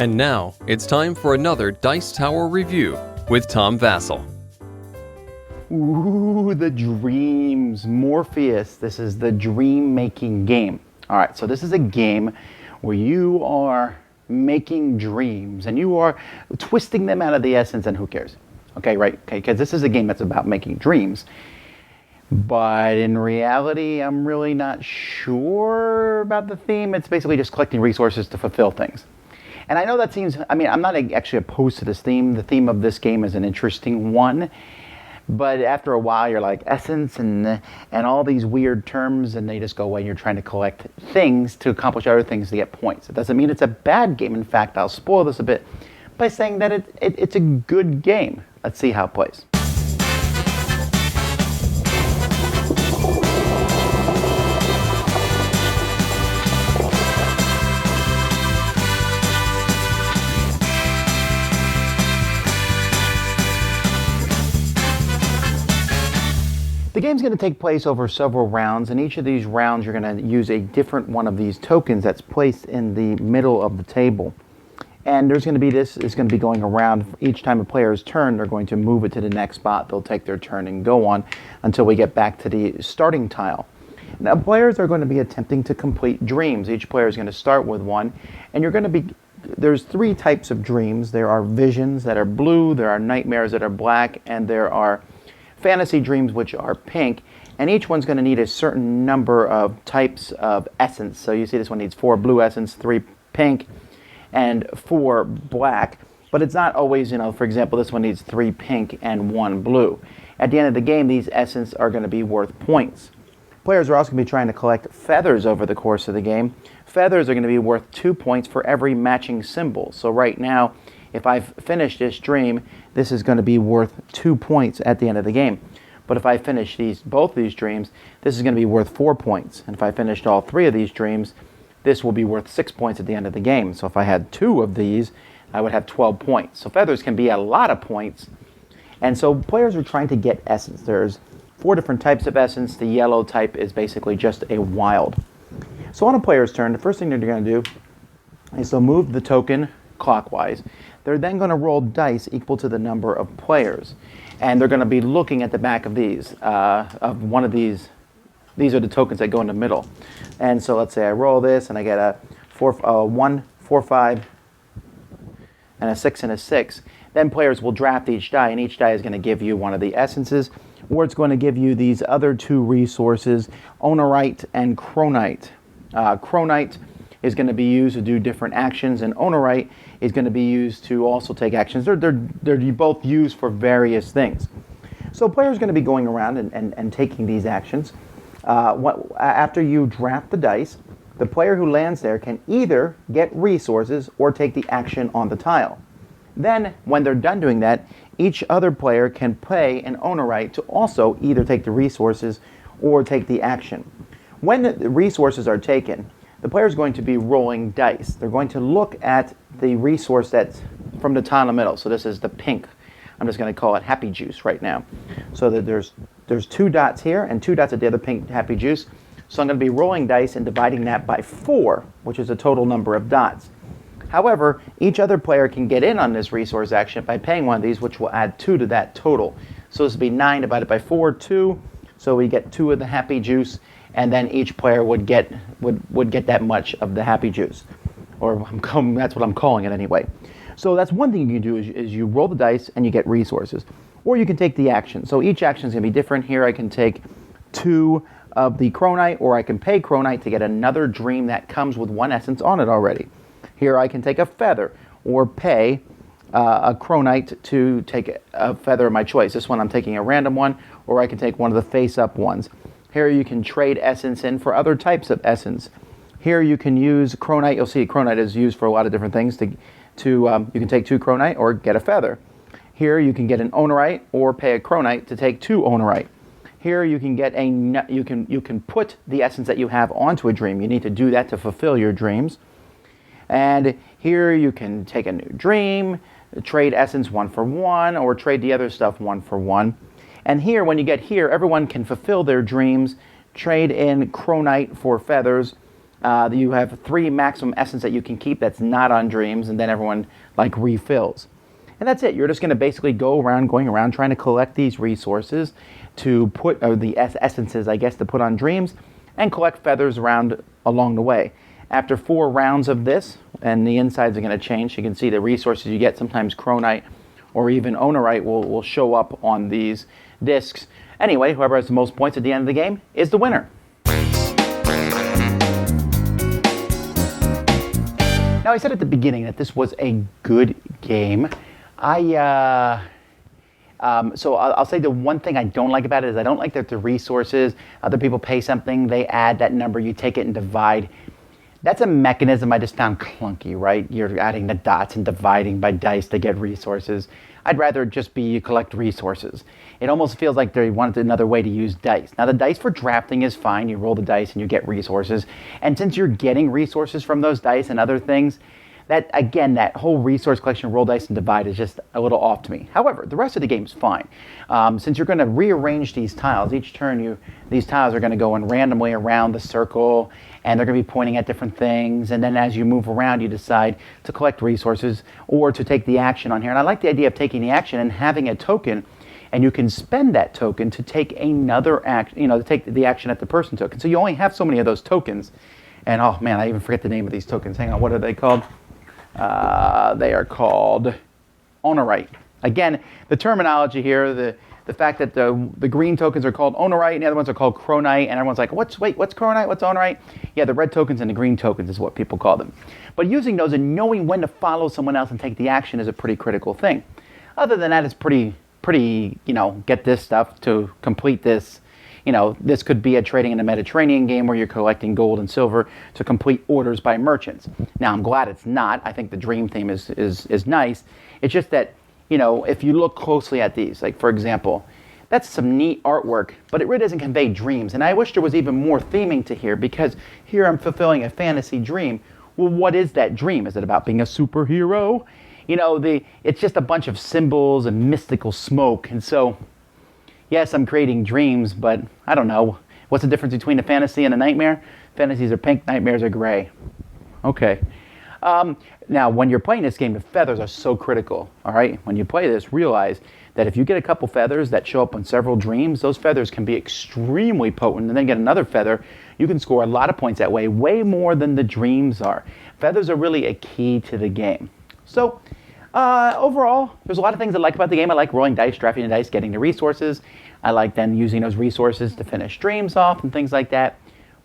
And now, it's time for another Dice Tower review with Tom Vasel. Ooh, the dreams. Morpheus. This is the dream-making game. All right, so this is a game where you are making dreams and you are twisting them out of the essence, and who cares? Okay, right? Okay, because this is a game that's about making dreams. But in reality, I'm really not sure about the theme. It's basically just collecting resources to fulfill things. And I know that seems, I'm not actually opposed to this theme. The theme of this game is an interesting one. But after a while, you're like, essence and all these weird terms, and they just go away, and you're trying to collect things to accomplish other things to get points. It doesn't mean it's a bad game. In fact, I'll spoil this a bit by saying that it's a good game. Let's see how it plays. The game's going to take place over several rounds, and each of these rounds you're going to use a different one of these tokens that's placed in the middle of the table. And there's going to be this is going to be going around. Each time a player's turn, they're going to move it to the next spot. They'll take their turn and go on until we get back to the starting tile. Now, players are going to be attempting to complete dreams. Each player is going to start with one, and there's three types of dreams. There are visions that are blue, there are nightmares that are black, and there are fantasy dreams, which are pink, and each one's going to need a certain number of types of essence. So you see this one needs 4 blue essence, 3 pink, and 4 black. But it's not always, for example, this one needs 3 pink and 1 blue. At the end of the game, these essence are going to be worth points. Players are also going to be trying to collect feathers over the course of the game. Feathers are going to be worth 2 points for every matching symbol. So right now, if I've finished this dream, this is going to be worth 2 points at the end of the game. But if I finish both these dreams, this is going to be worth 4 points. And if I finished all 3 of these dreams, this will be worth 6 points at the end of the game. So if I had 2 of these, I would have 12 points. So feathers can be a lot of points. And so players are trying to get essence. There's 4 different types of essence. The yellow type is basically just a wild. So on a player's turn, the first thing they're going to do is they'll move the token clockwise. They're then going to roll dice equal to the number of players. And they're going to be looking at the back of these, of one of these. These are the tokens that go in the middle. And so let's say I roll this and I get a 1, 4, 5, and a 6 and a 6. Then players will draft each die, and each die is going to give you one of the essences, or it's going to give you these other 2 resources, Onerite and Chronite. Chronite is going to be used to do different actions, and Onerite is going to be used to also take actions. They're both used for various things. So players are going to be going around and taking these actions. After you draft the dice, the player who lands there can either get resources or take the action on the tile. Then, when they're done doing that, each other player can pay an Onerite to also either take the resources or take the action. When the resources are taken, the player is going to be rolling dice. They're going to look at the resource that's from the tile in the middle. So this is the pink. I'm just going to call it happy juice right now. So that there's 2 dots here and 2 dots at the other pink happy juice. So I'm going to be rolling dice and dividing that by 4, which is the total number of dots. However, each other player can get in on this resource action by paying one of these, which will add 2 to that total. So this would be 9 divided by 4, 2. So we get 2 of the happy juice, and then each player would get that much of the happy juice. Or that's what I'm calling it anyway. So that's one thing you can do is you roll the dice and you get resources. Or you can take the action. So each action is going to be different. Here I can take 2 of the Chronite, or I can pay Chronite to get another dream that comes with 1 essence on it already. Here I can take a feather, or pay a Chronite to take a feather of my choice. This one I'm taking a random one, or I can take one of the face-up ones. Here you can trade essence in for other types of essence. Here you can use Chronite. You'll see Chronite is used for a lot of different things. You can take 2 Chronite or get a feather. Here you can get an Onerite or pay a Chronite to take 2 Onerite. Here you can get you can put the essence that you have onto a dream. You need to do that to fulfill your dreams. And here you can take a new dream, trade essence 1 for 1, or trade the other stuff 1 for 1. And here, when you get here, everyone can fulfill their dreams, trade in Chronite for feathers, You have 3 maximum essence that you can keep that's not on dreams, and then everyone refills. And that's it. You're just going to basically going around trying to collect these resources to put, or the essences, I guess, to put on dreams, and collect feathers around along the way. After 4 rounds of this, and the insides are going to change, you can see the resources you get, sometimes chronite or even onerite will show up on these discs. Anyway, whoever has the most points at the end of the game is the winner. Now, I said at the beginning that this was a good game. So I'll say the one thing I don't like about it is I don't like that the resources, other people pay something, they add that number, you take it and divide. That's a mechanism I just found clunky, right? You're adding the dots and dividing by dice to get resources. I'd rather it just be you collect resources. It almost feels like they wanted another way to use dice. Now, the dice for drafting is fine. You roll the dice and you get resources. And since you're getting resources from those dice and other things, that, again, that whole resource collection, roll dice and divide is just a little off to me. However, the rest of the game is fine. Since you're going to rearrange these tiles, each turn these tiles are going to go in randomly around the circle, and they're going to be pointing at different things. And then as you move around, you decide to collect resources or to take the action on here. And I like the idea of taking the action and having a token, and you can spend that token to take another action, to take the action that the person took. And so you only have so many of those tokens. And oh man, I even forget the name of these tokens. Hang on, what are they called? They are called onerite. Again, the terminology here, the fact that the green tokens are called onerite and the other ones are called chronite, and everyone's like, what's chronite, what's onerite? Yeah, the red tokens and the green tokens is what people call them. But using those and knowing when to follow someone else and take the action is a pretty critical thing. Other than that, it's pretty, get this stuff to complete this. This could be a trading in the Mediterranean game where you're collecting gold and silver to complete orders by merchants. Now, I'm glad it's not. I think the dream theme is nice. It's just that, if you look closely at these, like for example, that's some neat artwork, but it really doesn't convey dreams. And I wish there was even more theming to here, because here I'm fulfilling a fantasy dream. Well, what is that dream? Is it about being a superhero? It's just a bunch of symbols and mystical smoke. And so, yes, I'm creating dreams, but I don't know. What's the difference between a fantasy and a nightmare? Fantasies are pink, nightmares are gray. Okay. Now, when you're playing this game, the feathers are so critical, all right? When you play this, realize that if you get a couple feathers that show up on several dreams, those feathers can be extremely potent, and then get another feather, you can score a lot of points that way, way more than the dreams are. Feathers are really a key to the game. So, overall, there's a lot of things I like about the game. I like rolling dice, drafting the dice, getting the resources. I like then using those resources to finish dreams off and things like that.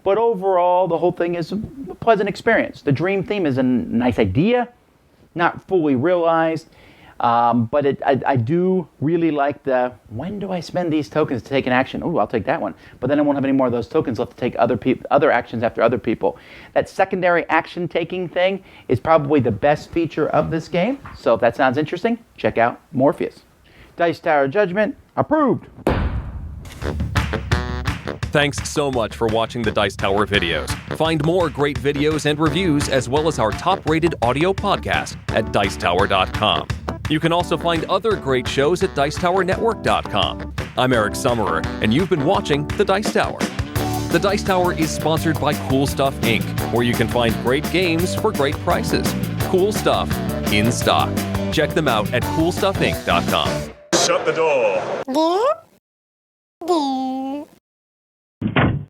But overall, the whole thing is a pleasant experience. The dream theme is a nice idea, not fully realized, but I do really like the, when do I spend these tokens to take an action? Oh, I'll take that one. But then I won't have any more of those tokens left to take other actions after other people. That secondary action taking thing is probably the best feature of this game. So if that sounds interesting, check out Morpheus. Dice Tower Judgment, approved. Thanks so much for watching the Dice Tower videos. Find more great videos and reviews, as well as our top-rated audio podcast at Dicetower.com. You can also find other great shows at Dicetowernetwork.com. I'm Eric Summerer, and you've been watching The Dice Tower. The Dice Tower is sponsored by Cool Stuff Inc., where you can find great games for great prices. Cool stuff in stock. Check them out at CoolStuffInc.com. Shut the door.